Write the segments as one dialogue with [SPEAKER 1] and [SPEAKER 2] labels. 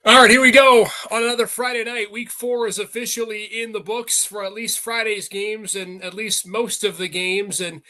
[SPEAKER 1] All right, here we go on another Friday night. Week 4 is officially in the books for at least Friday's games and at least most of the games. And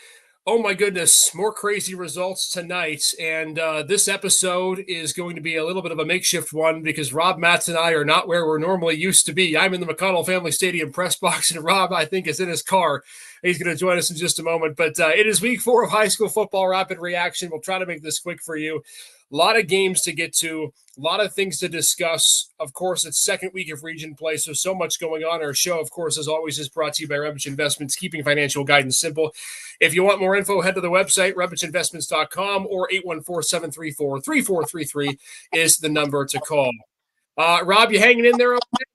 [SPEAKER 1] oh my goodness, more crazy results tonight. And this episode is going to be a little bit of a makeshift one because Rob, Matz, and I are not where we're normally used to be. I'm in the McConnell Family Stadium press box, and Rob, I think, is in his car. He's going to join us in just a moment. But it is week 4 of high school football rapid reaction. We'll try to make this quick for you. A lot of games to get to, a lot of things to discuss. Of course, it's second week of region play, so much going on. Our show, of course, as always, is brought to you by Rebich Investments, keeping financial guidance simple. If you want more info, head to the website, rebichinvestments.com, or 814-734-3433 is the number to call. Rob, you hanging in there okay?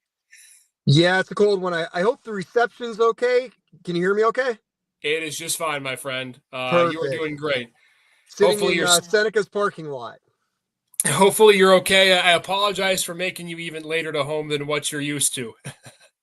[SPEAKER 2] Yeah, it's a cold one. I hope the reception's okay. Can you hear me okay?
[SPEAKER 1] It is just fine, my friend. You are doing great.
[SPEAKER 2] Sitting hopefully in Seneca's parking lot.
[SPEAKER 1] Hopefully you're okay. I apologize for making you even later to home than what you're used to.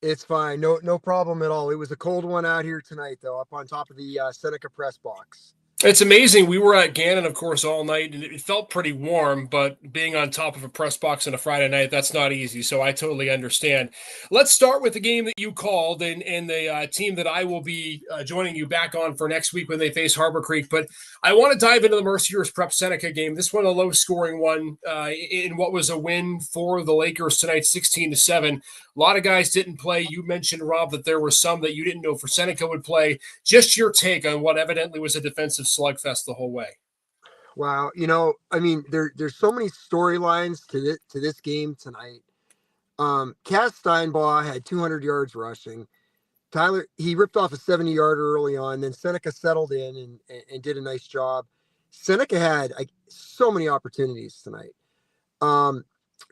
[SPEAKER 2] It's fine. No problem at all. It was a cold one out here tonight, though, up on top of the Seneca press box.
[SPEAKER 1] It's amazing. We were at Gannon, of course, all night, and it felt pretty warm, but being on top of a press box on a Friday night, that's not easy, so I totally understand. Let's start with the game that you called and the team that I will be joining you back on for next week when they face Harbor Creek, but I want to dive into the Mercyhurst Prep Seneca game. This one, a low-scoring one in what was a win for the Lakers tonight, 16-7. A lot of guys didn't play. You mentioned, Rob, that there were some that you didn't know for Seneca would play. Just your take on what evidently was a defensive slugfest the whole way.
[SPEAKER 2] Wow. I mean, there's so many storylines to this game tonight. Cass Steinbaugh had 200 yards rushing. Tyler, he ripped off a 70-yarder early on. Then Seneca settled in and did a nice job. Seneca had so many opportunities tonight.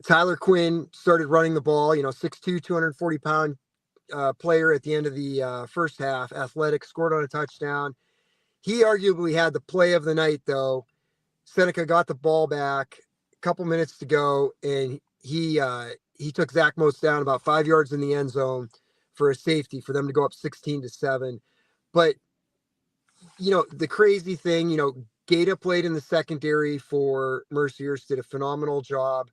[SPEAKER 2] Tyler Quinn started running the ball, 6'2", 240-pound player at the end of the first half, athletic, scored on a touchdown. He arguably had the play of the night, though. Seneca got the ball back, a couple minutes to go, and he took Zach Moats down about 5 yards in the end zone for a safety for them to go up 16-7. But, the crazy thing, Gata played in the secondary for Mercyhurst, did a phenomenal job.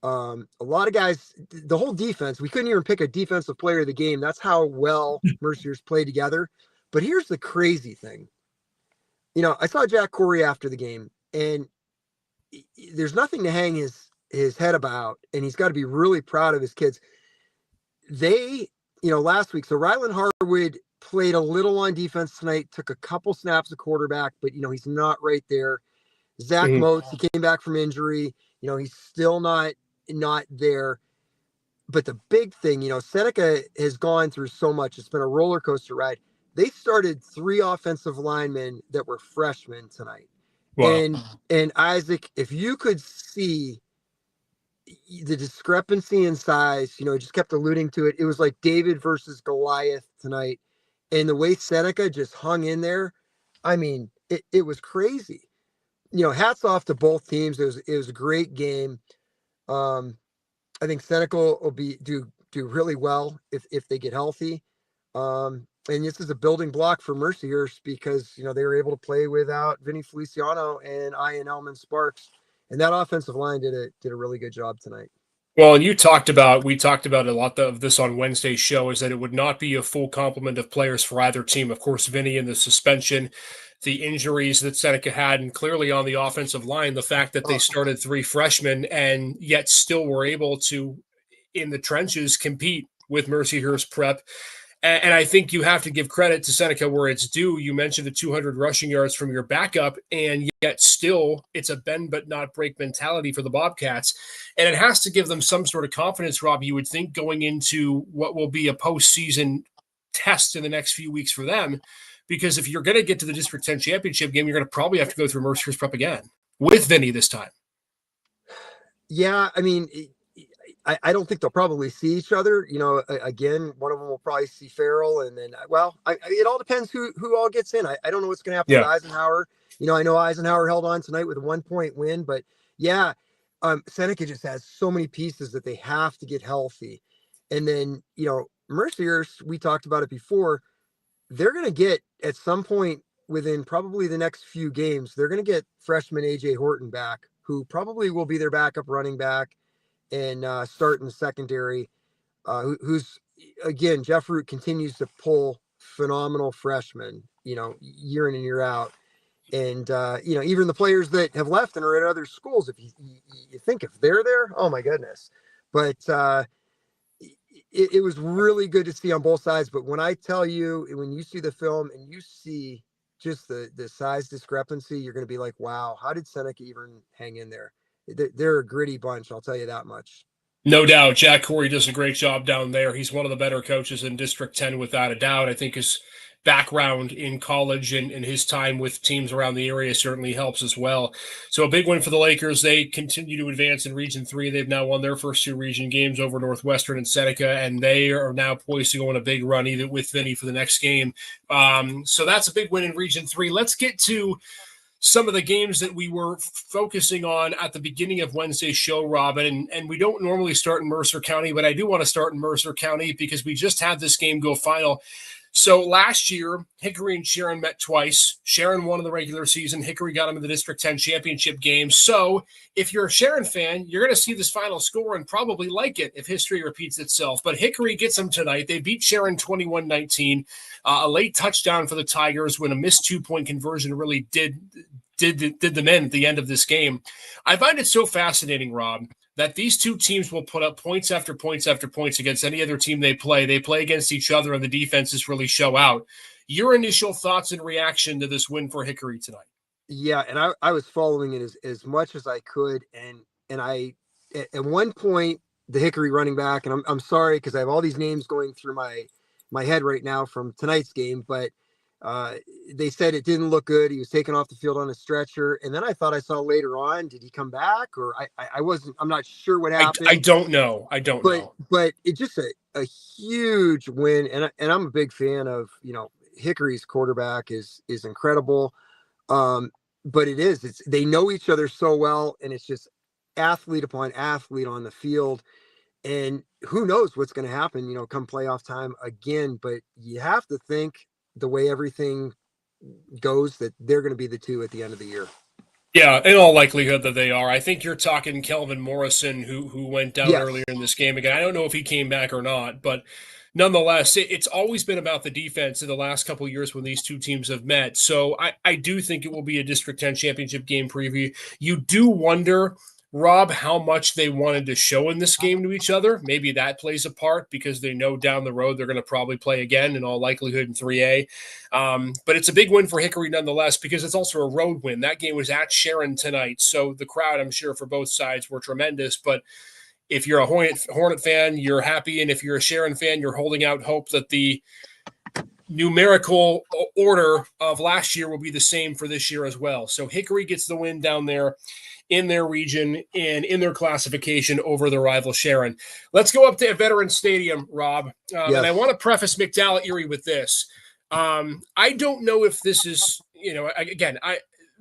[SPEAKER 2] A lot of guys, the whole defense, we couldn't even pick a defensive player of the game. That's how well Mercyhurst played together. But here's the crazy thing. I saw Jack Corey after the game, and there's nothing to hang his head about, and he's got to be really proud of his kids. They, last week, so Rylan Harwood played a little on defense tonight, took a couple snaps of quarterback, but, he's not right there. Zach Moats, he came back from injury. He's still not there. But the big thing, Seneca has gone through so much. It's been a roller coaster ride. They started 3 offensive linemen that were freshmen tonight. Wow. And Isaac, if you could see the discrepancy in size, just kept alluding to it. It was like David versus Goliath tonight. And the way Seneca just hung in there, I mean, it was crazy. Hats off to both teams. It was a great game. I think Seneca will do really well if they get healthy. And this is a building block for Mercyhurst because, they were able to play without Vinny Feliciano and Ian Elman Sparks. And that offensive line did a really good job tonight.
[SPEAKER 1] Well, and we talked about a lot of this on Wednesday's show, is that it would not be a full complement of players for either team. Of course, Vinny and the suspension, the injuries that Seneca had, and clearly on the offensive line, the fact that they started 3 freshmen and yet still were able to, in the trenches, compete with Mercyhurst Prep. And I think you have to give credit to Seneca where it's due. You mentioned the 200 rushing yards from your backup, and yet still it's a bend but not break mentality for the Bobcats. And it has to give them some sort of confidence, Rob, you would think, going into what will be a postseason test in the next few weeks for them. Because if you're going to get to the District 10 championship game, you're going to probably have to go through Mercyhurst Prep again with Vinny this time.
[SPEAKER 2] Yeah, I mean, I don't think they'll probably see each other. Again, one of them will probably see Farrell, and then, it all depends who all gets in. I don't know what's going to happen with Eisenhower. I know Eisenhower held on tonight with a 1-point win, but yeah, Seneca just has so many pieces that they have to get healthy. And then, Mercyhurst, we talked about it before, they're going to get at some point within probably the next few games, they're going to get freshman AJ Horton back, who probably will be their backup running back. and start in the secondary. Who's again, Jeff Root continues to pull phenomenal freshmen, year in and year out. And even the players that have left and are at other schools, if you think if they're there, oh my goodness. But it was really good to see on both sides. But when I tell you, when you see the film and you see just the size discrepancy, you're going to be like, wow, how did Seneca even hang in there? They're a gritty bunch, I'll tell you that much.
[SPEAKER 1] No doubt. Jack Corey does a great job down there. He's one of the better coaches in District 10, without a doubt. I think his background in college and his time with teams around the area certainly helps as well. So a big win for the Lakers. They continue to advance in Region 3. They've now won their first 2 region games over Northwestern and Seneca, and they are now poised to go on a big run either with Vinny for the next game. So that's a big win in Region 3. Let's get to some of the games that we were focusing on at the beginning of Wednesday's show, Robin, and we don't normally start in Mercer County, but I do want to start in Mercer County because we just had this game go final. So last year, Hickory and Sharon met twice. Sharon won in the regular season. Hickory got them in the District 10 championship game. So if you're a Sharon fan, you're going to see this final score and probably like it if history repeats itself. But Hickory gets them tonight. They beat Sharon 21-19. A late touchdown for the Tigers when a missed 2-point conversion really did them in at the end of this game. I find it so fascinating, Rob, that these two teams will put up points after points after points against any other team they play. They play against each other, and the defenses really show out. Your initial thoughts and reaction to this win for Hickory tonight?
[SPEAKER 2] Yeah, and I was following it as much as I could, and I at one point the Hickory running back, and I'm sorry because I have all these names going through my head right now from tonight's game, but they said it didn't look good. He was taken off the field on a stretcher. And then I thought I saw later on, did he come back? Or I'm not sure what happened.
[SPEAKER 1] I don't know.
[SPEAKER 2] But it's just a huge win. And I'm a big fan of, Hickory's quarterback is incredible. But they know each other so well. And it's just athlete upon athlete on the field. And who knows what's going to happen, come playoff time again. But you have to think, the way everything goes, that they're going to be the two at the end of the year.
[SPEAKER 1] Yeah, in all likelihood that they are. I think you're talking Kelvin Morrison, who went down earlier in this game. Again, I don't know if he came back or not, but nonetheless, it's always been about the defense in the last couple of years when these two teams have met. So I do think it will be a District 10 championship game preview. You do wonder, Rob, how much they wanted to show in this game to each other. Maybe that plays a part because they know down the road they're going to probably play again in all likelihood in 3A. But it's a big win for Hickory nonetheless because it's also a road win. That game was at Sharon tonight, so the crowd, I'm sure, for both sides were tremendous. But if you're a Hornet fan, you're happy, and if you're a Sharon fan, you're holding out hope that the numerical order of last year will be the same for this year as well. So Hickory gets the win down there in their region and in their classification over the rival Sharon. Let's go up to Veterans Stadium, Rob. Yes. And I want to preface McDowell Erie with this. I don't know if this is,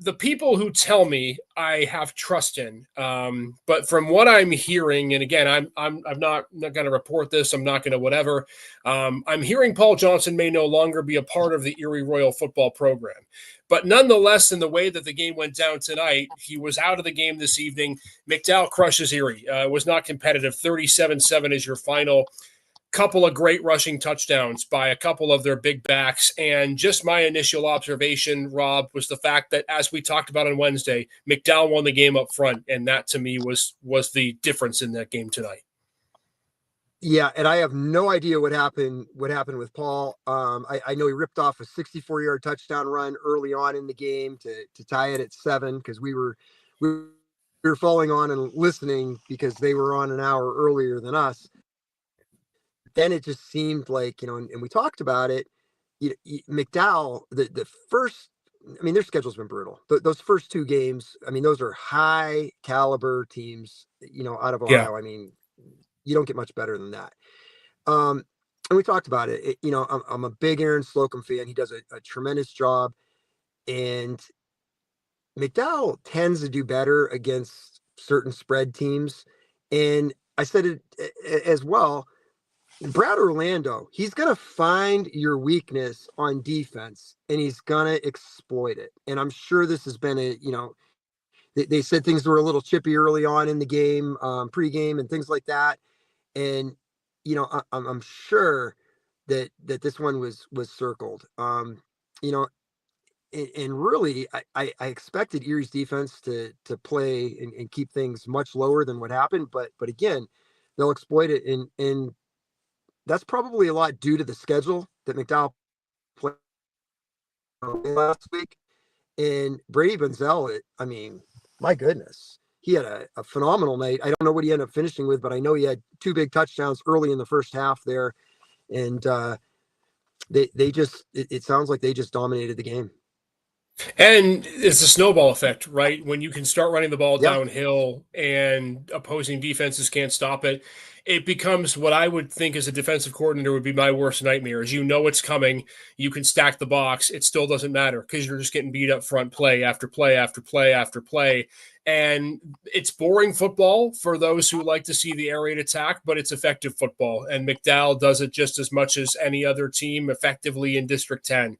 [SPEAKER 1] the people who tell me I have trust in, but from what I'm hearing, and again, I'm not going to report this. I'm not going to whatever. I'm hearing Paul Johnson may no longer be a part of the Erie Royal football program, but nonetheless, in the way that the game went down tonight, he was out of the game this evening. McDowell crushes Erie. Was not competitive. 37-7 is your final. Couple of great rushing touchdowns by a couple of their big backs. And just my initial observation, Rob, was the fact that, as we talked about on Wednesday, McDowell won the game up front. And that, to me, was the difference in that game tonight.
[SPEAKER 2] Yeah, and I have no idea what happened with Paul. I know he ripped off a 64-yard touchdown run early on in the game to tie it at 7 because we were following on and listening because they were on an hour earlier than us. Then it just seemed like, and we talked about it, McDowell, the first, their schedule's been brutal. Those first 2 games, those are high caliber teams, out of Ohio. Yeah. You don't get much better than that. And we talked about it. I'm a big Aaron Slocum fan. He does a tremendous job. And McDowell tends to do better against certain spread teams. And I said it as well. Brad Orlando, he's going to find your weakness on defense and he's going to exploit it. And I'm sure this has been they said things were a little chippy early on in the game, pregame and things like that. And I'm sure that this one was circled. And really, I expected Erie's defense to play and keep things much lower than what happened. But again, they'll exploit it, and that's probably a lot due to the schedule that McDowell played last week. And Brady Bunzel, I mean, my goodness, he had a phenomenal night. I don't know what he ended up finishing with, but I know he had 2 big touchdowns early in the first half there, and they just it sounds like they just dominated the game.
[SPEAKER 1] And it's a snowball effect, right? When you can start running the ball
[SPEAKER 2] Yeah,
[SPEAKER 1] downhill and opposing defenses can't stop it, it becomes what I would think as a defensive coordinator would be my worst nightmare. Is it's coming, you can stack the box, it still doesn't matter because you're just getting beat up front play after play after play after play. And it's boring football for those who like to see the air raid attack, but it's effective football. And McDowell does it just as much as any other team effectively in District 10.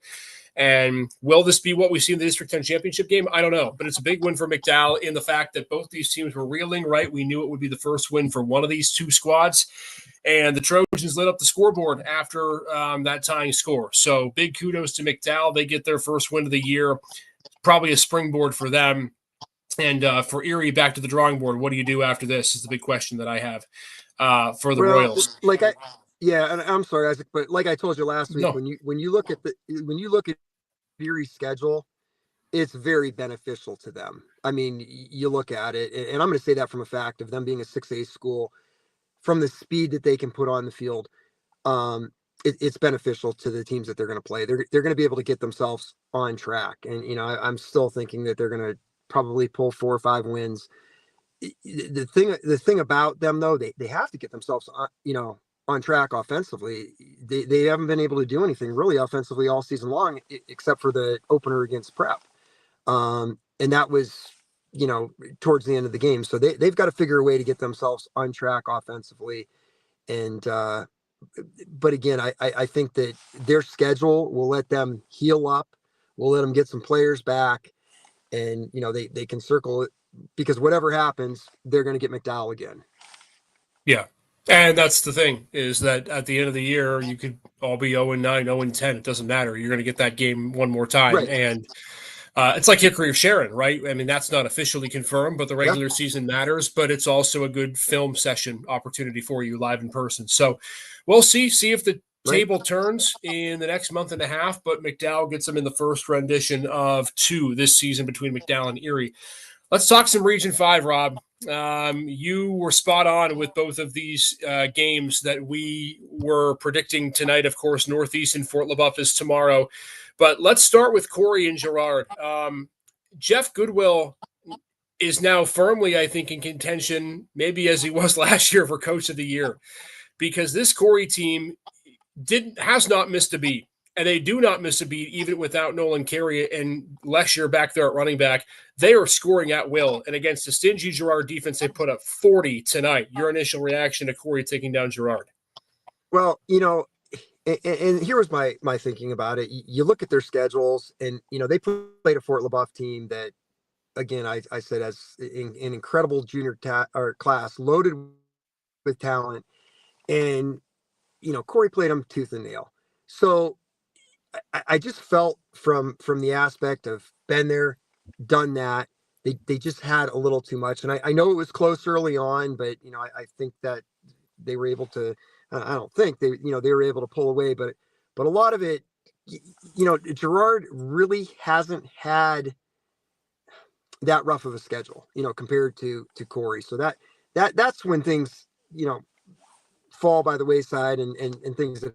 [SPEAKER 1] And will this be what we see in the District 10 championship game? I don't know, but it's a big win for McDowell in the fact that both these teams were reeling, right? We knew it would be the first win for one of these two squads, and the Trojans lit up the scoreboard after that tying score. So big kudos to McDowell. They get their first win of the year, probably a springboard for them. And for Erie, back to the drawing board. What do you do after this is the big question that I have for the Royals.
[SPEAKER 2] Yeah, and I'm sorry, Isaac, but like I told you last week,
[SPEAKER 1] No.
[SPEAKER 2] when you look at Erie's schedule, it's very beneficial to them. I mean, you look at it, and I'm going to say that from a fact of them being a 6A school, from the speed that they can put on the field, it's beneficial to the teams that they're going to play. They're going to be able to get themselves on track, and I'm still thinking that they're going to probably pull 4 or 5 wins. The thing about them though, they have to get themselves on track offensively. They haven't been able to do anything really offensively all season long, except for the opener against Prep. And that was, towards the end of the game. So they've got to figure a way to get themselves on track offensively. And, but again, I think that their schedule will let them heal up. We'll let them get some players back, and, they can circle it, because whatever happens, they're going to get McDowell again.
[SPEAKER 1] Yeah. And that's the thing, is that at the end of the year, you could all be 0-9, 0-10. It doesn't matter. You're going to get that game one more time.
[SPEAKER 2] Right.
[SPEAKER 1] And it's like Hickory or Sharon, right? I mean, that's not officially confirmed, but the regular season matters. But it's also a good film session opportunity for you live in person. So we'll see if the table turns in the next month and a half. But McDowell gets them in the first rendition of 2 this season between McDowell and Erie. Let's talk some Region 5, Rob. You were spot on with both of these games that we were predicting tonight. Of course, Northeast and Fort LaBeouf is tomorrow. But let's start with Corey and Girard. Jeff Goodwill is now firmly, I think, in contention, maybe as he was last year, for Coach of the Year, because this Corey team has not missed a beat. And they do not miss a beat even without Nolan Carey and Lesher back there at running back. They are scoring at will. And against the stingy Girard defense, they put up 40 tonight. Your initial reaction to Corey taking down Girard?
[SPEAKER 2] Well, and here was my thinking about it. You look at their schedules, and, they played a Fort LaBeouf team that, again, I said, as an incredible junior class, loaded with talent. And, Corey played them tooth and nail. So I just felt from the aspect of been there, done that, they just had a little too much. And I know it was close early on, but I think that they were able to. I don't think they were able to pull away, but a lot of it, Girard really hasn't had that rough of a schedule, compared to Corey. So that's when things fall by the wayside, and things that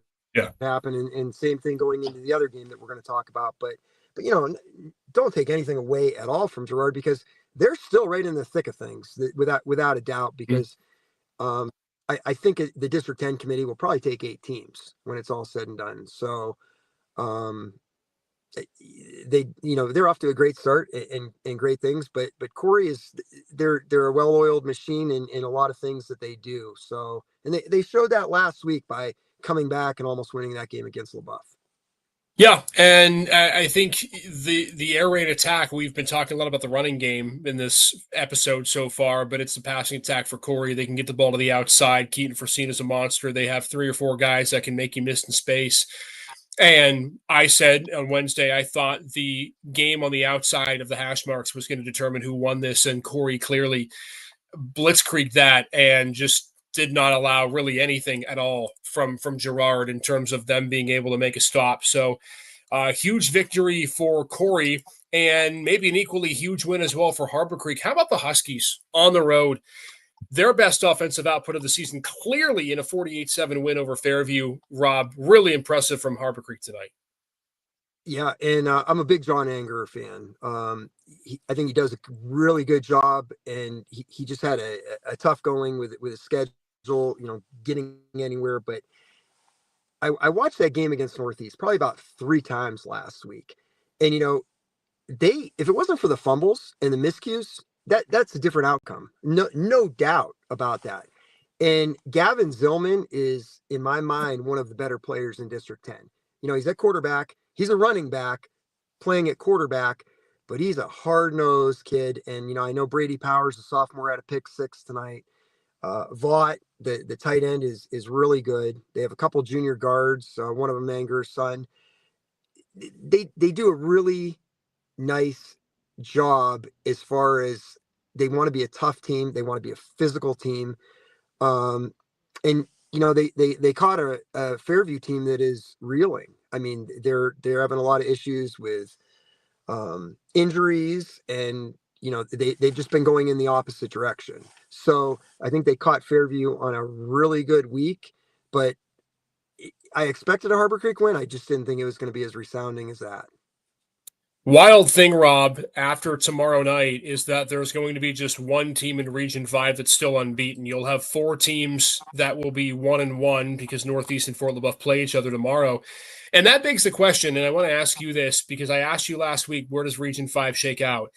[SPEAKER 2] happen, and same thing going into the other game that we're going to talk about. But don't take anything away at all from Girard, because they're still right in the thick of things, without a doubt, because I think the District 10 committee will probably take 8 teams when it's all said and done. So they're off to a great start, and great things, but Corey they're a well-oiled machine in a lot of things that they do. So, and they showed that last week by coming back and almost winning that game against LaBeouf.
[SPEAKER 1] Yeah, and I think the air raid attack. We've been talking a lot about the running game in this episode so far, but it's the passing attack for Corey. They can get the ball to the outside. Keaton Foreseen is a monster. They have 3 or 4 guys that can make you miss in space. And I said on Wednesday, I thought the game on the outside of the hash marks was going to determine who won this, and Corey clearly blitzkrieg that and just did not allow really anything at all from Gerard in terms of them being able to make a stop. So huge victory for Corey and maybe an equally huge win as well for Harbor Creek. How about the Huskies on the road? Their best offensive output of the season, clearly in a 48-7 win over Fairview. Rob, really impressive from Harbor Creek tonight.
[SPEAKER 2] Yeah, and I'm a big John Anger fan. I think he does a really good job, and he just had a tough going with his schedule, getting anywhere. But I watched that game against Northeast probably about 3 times last week, and if it wasn't for the fumbles and the miscues, that's a different outcome. No doubt about that. And Gavin Zillman is, in my mind, one of the better players in District 10. He's at quarterback. He's a running back playing at quarterback, but he's a hard-nosed kid. And, I know Brady Powers, a sophomore, had a pick 6 tonight. Vaught, the tight end, is really good. They have a couple junior guards, one of them Anger's son. They do a really nice job as far as they want to be a tough team. They want to be a physical team. And they caught a Fairview team that is reeling. I mean, they're having a lot of issues with injuries, and they've just been going in the opposite direction. So I think they caught Fairview on a really good week, but I expected a Harbor Creek win. I just didn't think it was going to be as resounding as that.
[SPEAKER 1] Wild thing, Rob, after tomorrow night is that there's going to be just one team in Region 5 that's still unbeaten. You'll have 4 teams that will be 1-1 because Northeast and Fort LaBeouf play each other tomorrow. And that begs the question, and I want to ask you this because I asked you last week, where does Region 5 shake out?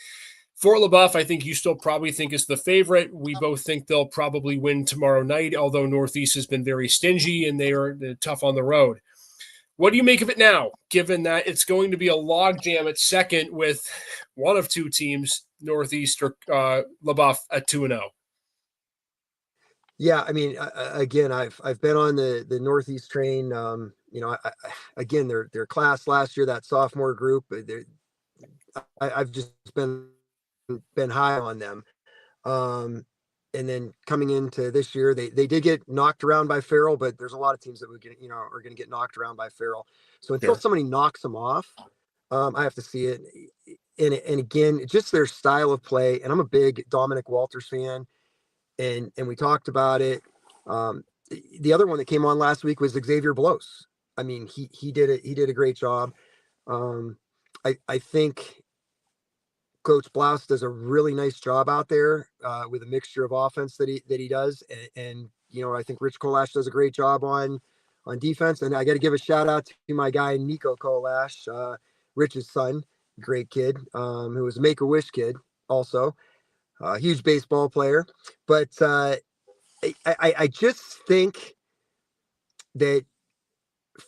[SPEAKER 1] Fort LaBeouf, I think you still probably think is the favorite. We both think they'll probably win tomorrow night, although Northeast has been very stingy and they are tough on the road. What do you make of it now, given that it's going to be a logjam at second with one of 2 teams, Northeast or LaBeouf, at 2-0?
[SPEAKER 2] Yeah, I mean, again, I've been on the Northeast train. Again, their class last year, that sophomore group, I've just been high on them. And then coming into this year, they did get knocked around by Farrell, but there's a lot of teams that are going to get knocked around by Farrell. So until somebody knocks them off, I have to see it. And again, just their style of play. And I'm a big Dominic Walters fan, and we talked about it. The other one that came on last week was Xavier Blows. I mean, he did a great job. I think Coach Blouse does a really nice job out there with a mixture of offense that he does, and I think Rich Kolash does a great job on defense. And I got to give a shout out to my guy Nico Kolash, Rich's son, great kid, who was a Make-A-Wish kid, also huge baseball player. But I just think that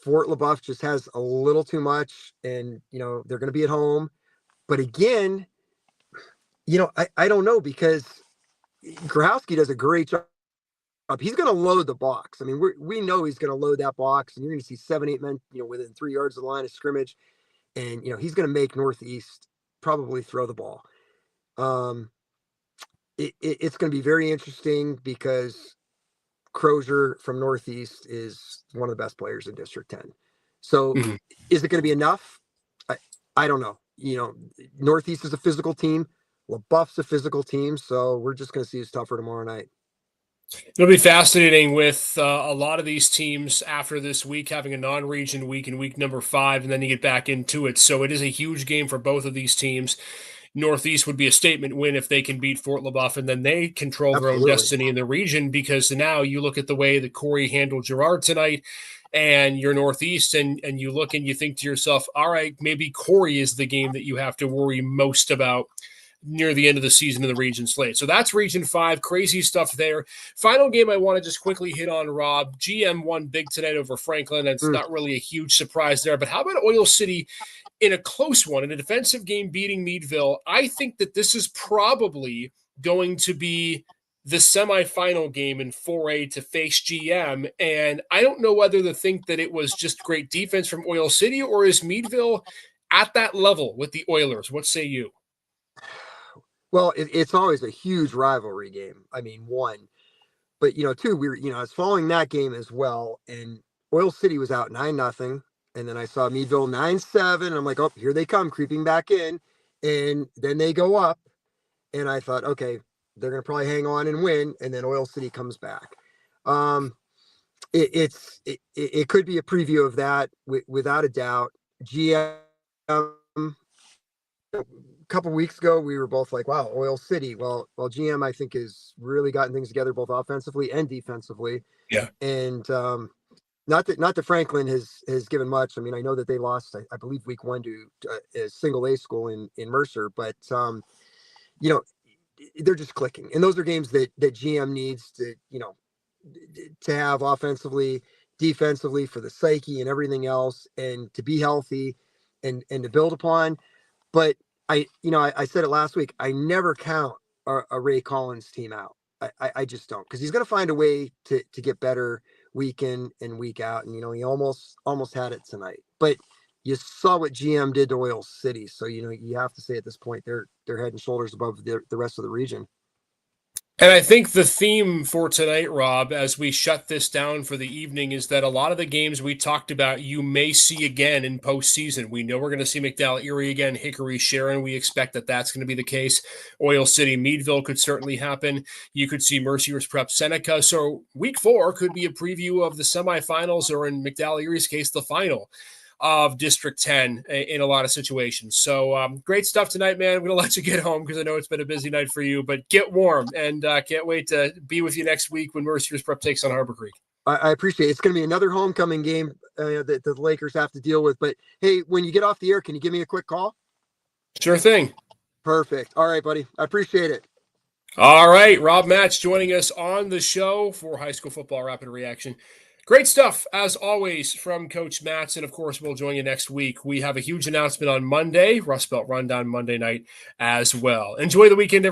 [SPEAKER 2] Fort LaBeouf just has a little too much, and they're going to be at home. But again, I don't know, because Grahowski does a great job. He's going to load the box. I mean, we know he's going to load that box, and you're going to see 7-8 men, within 3 yards of the line of scrimmage, and he's going to make Northeast probably throw the ball. It's going to be very interesting because Crozier from Northeast is one of the best players in District 10. So Is it going to be enough? I don't know. Northeast is a physical team. LaBeouf's a physical team, so we're just going to see who's tougher tomorrow night.
[SPEAKER 1] It'll be fascinating with a lot of these teams after this week having a non-region week in week number 5, and then you get back into it. So it is a huge game for both of these teams. Northeast would be a statement win if they can beat Fort LaBeouf, and then they control their own destiny in the region, because now you look at the way that Corey handled Gerard tonight, and you're Northeast, and you look and you think to yourself, all right, maybe Corey is the game that you have to worry most about near the end of the season in the region slate. So that's Region 5. Crazy stuff there. Final game I want to just quickly hit on, Rob. GM won big tonight over Franklin. It's not really a huge surprise there. But how about Oil City in a close one, in a defensive game beating Meadville? I think that this is probably going to be the semifinal game in 4A to face GM. And I don't know whether to think that it was just great defense from Oil City, or is Meadville at that level with the Oilers? What say you?
[SPEAKER 2] Well, it's always a huge rivalry game. I mean, one, but two, I was following that game as well, and Oil City was out 9-0, and then I saw Meadville 9-7. I'm like, oh, here they come, creeping back in, and then they go up, and I thought, okay, they're gonna probably hang on and win, and then Oil City comes back. It could be a preview of that without a doubt. GM. A couple weeks ago, we were both like, wow, Oil City. Well, GM, I think, has really gotten things together both offensively and defensively.
[SPEAKER 1] Yeah.
[SPEAKER 2] And not that Franklin has given much. I mean, I know that they lost, I believe, week 1 to a single A school in Mercer, but they're just clicking. And those are games that GM needs to have offensively, defensively, for the psyche and everything else, and to be healthy and to build upon. But I said it last week, I never count a Ray Collins team out. I just don't, because he's going to find a way to get better week in and week out. And, he almost had it tonight. But you saw what GM did to Oil City. So, you have to say at this point, they're head and shoulders above the rest of the region.
[SPEAKER 1] And I think the theme for tonight, Rob, as we shut this down for the evening, is that a lot of the games we talked about, you may see again in postseason. We know we're going to see McDowell Erie again, Hickory Sharon. We expect that that's going to be the case. Oil City Meadville could certainly happen. You could see Mercyhurst Prep Seneca. So week 4 could be a preview of the semifinals, or in McDowell Erie's case, the final of District 10 in a lot of situations. So great stuff tonight, man. I'm going to let you get home because I know it's been a busy night for you, but get warm, and can't wait to be with you next week when Mercyhurst Prep takes on Harbor Creek.
[SPEAKER 2] I appreciate it. It's going to be another homecoming game that the Lakers have to deal with. But hey, when you get off the air, can you give me a quick call?
[SPEAKER 1] Sure thing.
[SPEAKER 2] Perfect. All right, buddy. I appreciate it.
[SPEAKER 1] All right. Rob Match joining us on the show for High School Football Rapid Reaction. Great stuff, as always, from Coach Matz. And, of course, we'll join you next week. We have a huge announcement on Monday, Rust Belt Rundown Monday night as well. Enjoy the weekend, everybody.